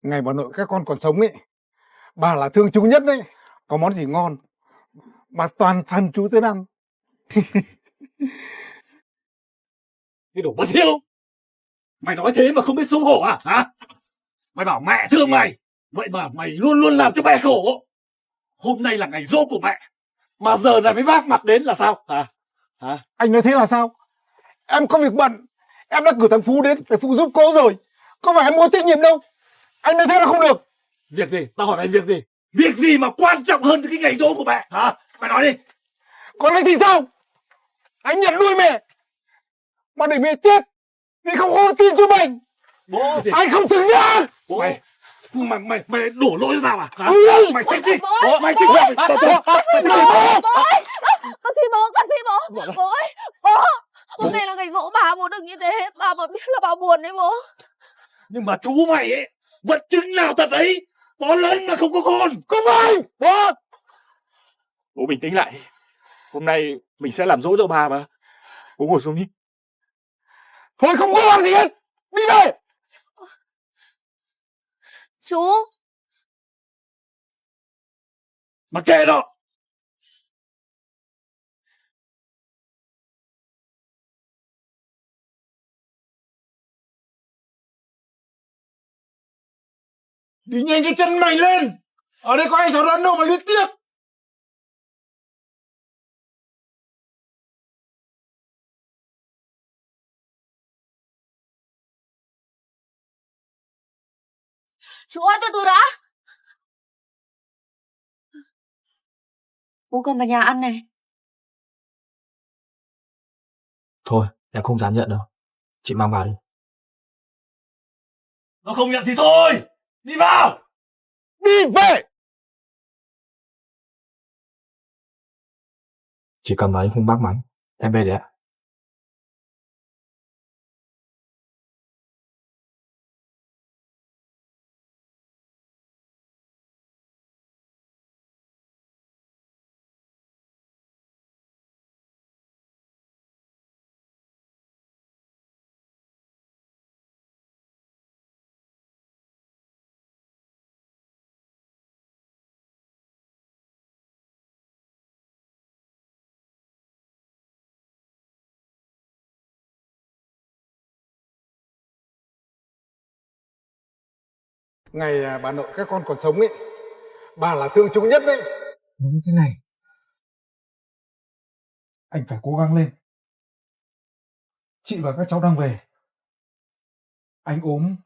Ngày bà nội các con còn sống ấy, bà là thương chú nhất đấy. Có món gì ngon, bà toàn phần chú tới ăn. Cái đồ bất hiếu! Mày nói thế mà không biết xấu hổ à hả? Mày bảo mẹ thương mày, vậy mà mày luôn luôn làm cho mẹ khổ. Hôm nay là ngày giỗ của mẹ, mà giờ này mới vác mặt đến là sao hả? Anh nói thế là sao? Em có việc bận, em đã cử thằng Phú đến để phụ giúp cô rồi. Có phải em muốn trách nhiệm đâu. Anh nói thế là không được. Việc gì? Tao hỏi mày việc gì? Việc gì mà quan trọng hơn cái ngày giỗ của mẹ hả? Mày nói đi. Còn anh thì sao? Anh nhận nuôi mẹ mà để mẹ chết vì không có tin cho mình. Bố gì? Anh không xứng đáng. Bố. Mày đổ lỗi cho tao à hả? Ừ. Mày trách gì? Mày Bố, trách gì? con phi bố. Bố ơi, bố. Hôm nay là ngày giỗ bà, bố đừng như thế. Bà mà biết là bà buồn đấy bố. Nhưng mà chú mày ấy, vật chứng nào thật ấy, có lớn mà không có con. Không phải. Bố bình tĩnh lại. Hôm nay mình sẽ làm dỗ cho bà mà. Bố ngồi xuống đi. Thôi không có làm gì hết. Đi về. Chú. Mà kệ đó. Đi nhanh cái chân mày lên. Ở đây có ai chào đón đâu mà liên tiếp. Chú ơi, từ từ đã. Bố cầm vào nhà ăn này. Thôi, em không dám nhận đâu. Chị mang vào đi. Nó không nhận thì thôi. Đi vào. Đi về. Chỉ cần mà anh không bắt máy, em về đấy ạ. Ngày bà nội các con còn sống ấy, bà là thương chúng nhất đấy. Đúng thế này, anh phải cố gắng lên. Chị và các cháu đang về. Anh ốm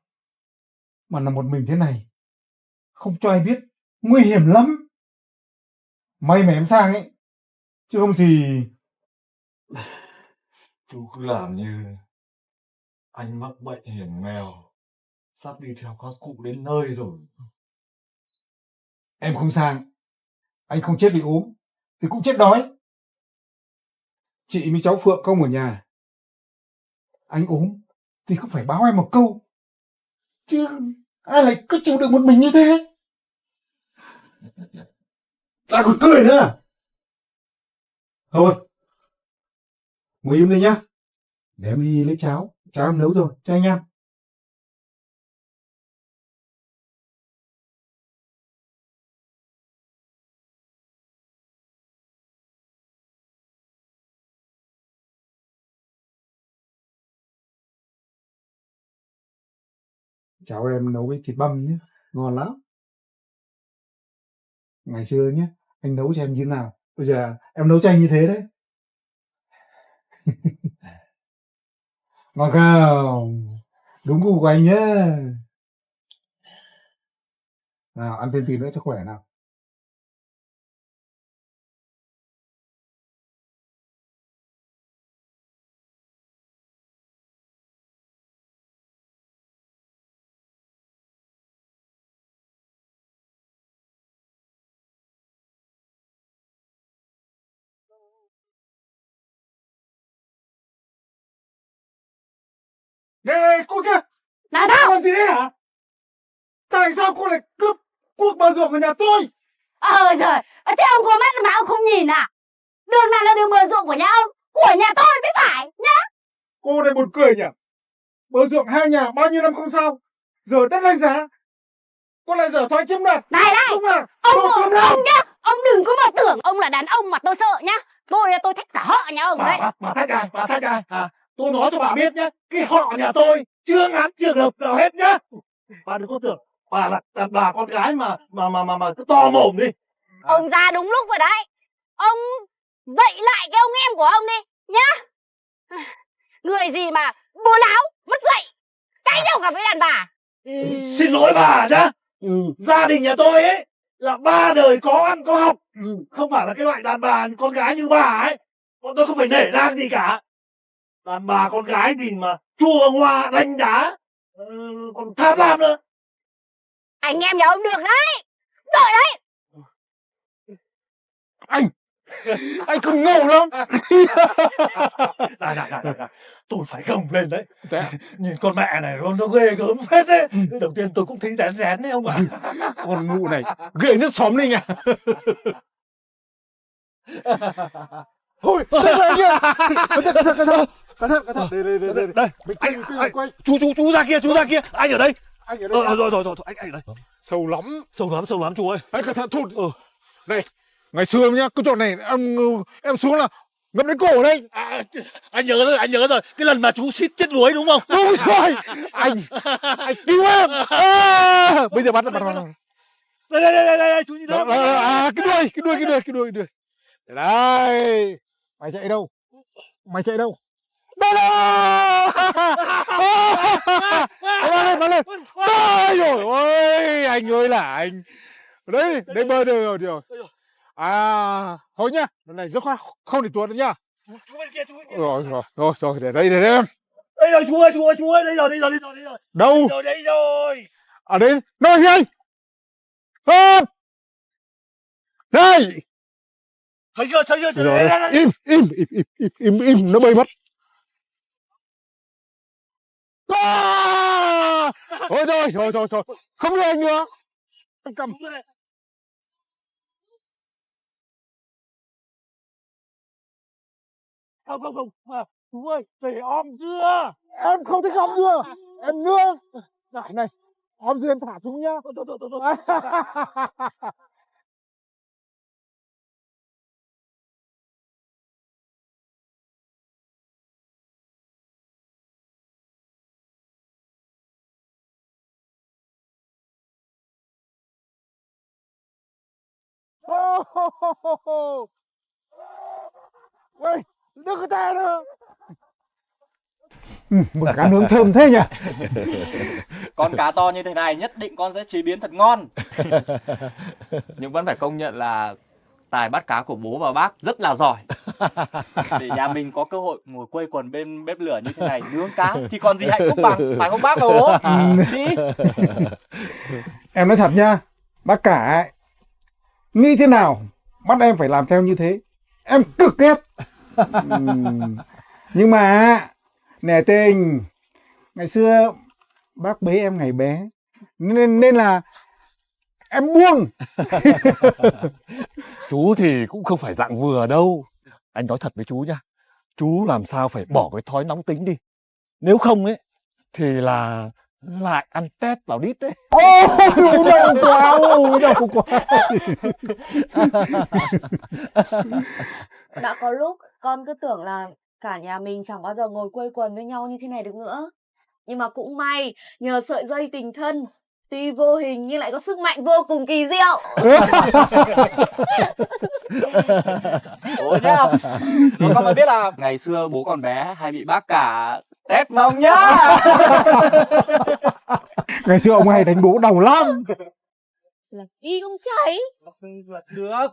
mà nằm một mình thế này, không cho ai biết, nguy hiểm lắm. May mà em sang ấy, chứ không thì... Chú cứ làm như anh mắc bệnh hiểm nghèo, sắp đi theo các cụ đến nơi rồi. Em không sang, anh không chết vì ốm thì cũng chết đói. Chị với cháu Phượng không ở nhà. Anh ốm thì không phải báo em một câu, chứ ai lại cứ chịu đựng một mình như thế. Ta còn cười nữa à? Thôi, ngồi im đi nhá. Để em đi lấy cháo em nấu rồi, cho anh em. Cháo em nấu với thịt băm nhé, ngon lắm. Ngày xưa nhé, anh nấu cho em như thế nào, bây giờ em nấu cho anh như thế đấy. Ngon không? Đúng gu của anh nhé. Nào, ăn thêm tí nữa cho khỏe nào. Này, cô kia! Là sao? Làm gì đấy hả? Tại sao cô lại cướp cuốc bờ ruộng của nhà tôi? Trời, thế ông có mắt mà ông không nhìn à? Đường này là đường bờ ruộng của nhà ông, của nhà tôi mới phải nhá. Cô này buồn cười nhỉ? Bờ ruộng hai nhà bao nhiêu năm không sao, giờ đất lên giá, Con lại dở thói chiếm đoạt. Này này, Đúng à? ông nhá, ông đừng có mà tưởng ông là đàn ông mà tôi sợ nhá. Tôi thích cả họ nhà ông đấy. Bà thách ai à? Tôi nói cho bà biết nhá, cái họ nhà tôi chưa ngắn trường hợp nào hết nhá. Bà đừng có tưởng bà là đàn bà con gái mà cứ to mồm đi. Ông ra đúng lúc rồi đấy. Ông dậy lại cái ông em của ông đi nhá. Người gì mà bố láo mất dậy, cãi nhau cả với đàn bà. Xin lỗi bà nhá. Gia đình nhà tôi ấy là 3 đời có ăn có học, không phải là cái loại đàn bà con gái như bà ấy. Bọn tôi không phải nể nang gì cả. Đàn bà con gái nhìn mà chua ngoa đánh đá, còn tham lam nữa. Anh em nhà ông được đấy. Đợi đấy. Anh không ngầu lắm. Này, tôi phải gồng lên đấy. Thế à? Nhìn con mẹ này nó ghê gớm phết đấy. Đầu tiên tôi cũng thấy rén rén đấy ông ạ. Con mụ này ghê nhất xóm Linh à. Thôi, anh kia. Cẩn thận. Đây, Quay. chú ra kia, anh ở đây. Anh ở đây. Rồi, anh ở đây. Sâu lắm. Sâu lắm chú ơi. Anh cẩn thận thụt. Này, ngày xưa nhá, cái chỗ này em xuống là ngập đến cổ đây. Anh nhớ rồi. Cái lần mà chú suýt chết đuối đúng không? Đúng rồi. Anh cứu em. Bây giờ bắt. Đây, chú nhìn thấy không? Cái đuôi. Đây. Mày chạy đâu? Đây là. Bắn lên. Ôi dồi ôi, anh ơi là anh. Đấy bơi được rồi. Thôi nhá, lần này dứt khoát không để tuột nữa nhá. Chú bên kia. Rồi, để đây em. Đây rồi chú ơi, đây rồi. Đâu? Đây rồi. Ở đây, nơi anh. Đây. Thấy chưa? Rồi. Đây. Im, nó bay mất. Thôi, không đưa anh nữa. Anh cầm. Không, chú ơi, phải om dưa. Em không thích om dưa. Em nương. Này, om dưa em thả xuống nhá. Thôi. Ui, đừng có ta nữa. Một cá nướng thơm thế nhỉ. Con cá to như thế này nhất định con sẽ chế biến thật ngon. Nhưng vẫn phải công nhận là tài bắt cá của bố và bác rất là giỏi. Để nhà mình có cơ hội ngồi quây quần bên bếp lửa như thế này nướng cá thì còn gì hạnh phúc bằng, phải không bác và bố? Chị? Em nói thật nha, bác cả ấy, nghĩ thế nào bắt em phải làm theo như thế, em cực ghét. Nhưng mà nể tình, ngày xưa bác bế em ngày bé nên là em buông. Chú thì cũng không phải dạng vừa đâu. Anh nói thật với chú nha, chú làm sao phải bỏ cái thói nóng tính đi. Nếu không ấy thì là lại ăn tét vào đít đấy. Ôi, đau quá. Đã có lúc con cứ tưởng là cả nhà mình chẳng bao giờ ngồi quây quần với nhau như thế này được nữa. Nhưng mà cũng may, nhờ sợi dây tình thân, tuy vô hình nhưng lại có sức mạnh vô cùng kỳ diệu. Bố nhá. Rồi con mới biết là ngày xưa bố còn bé hay bị bác cả tét mông nhá. Ngày xưa ông hay đánh bố đau lắm. Là vì con trai. Được.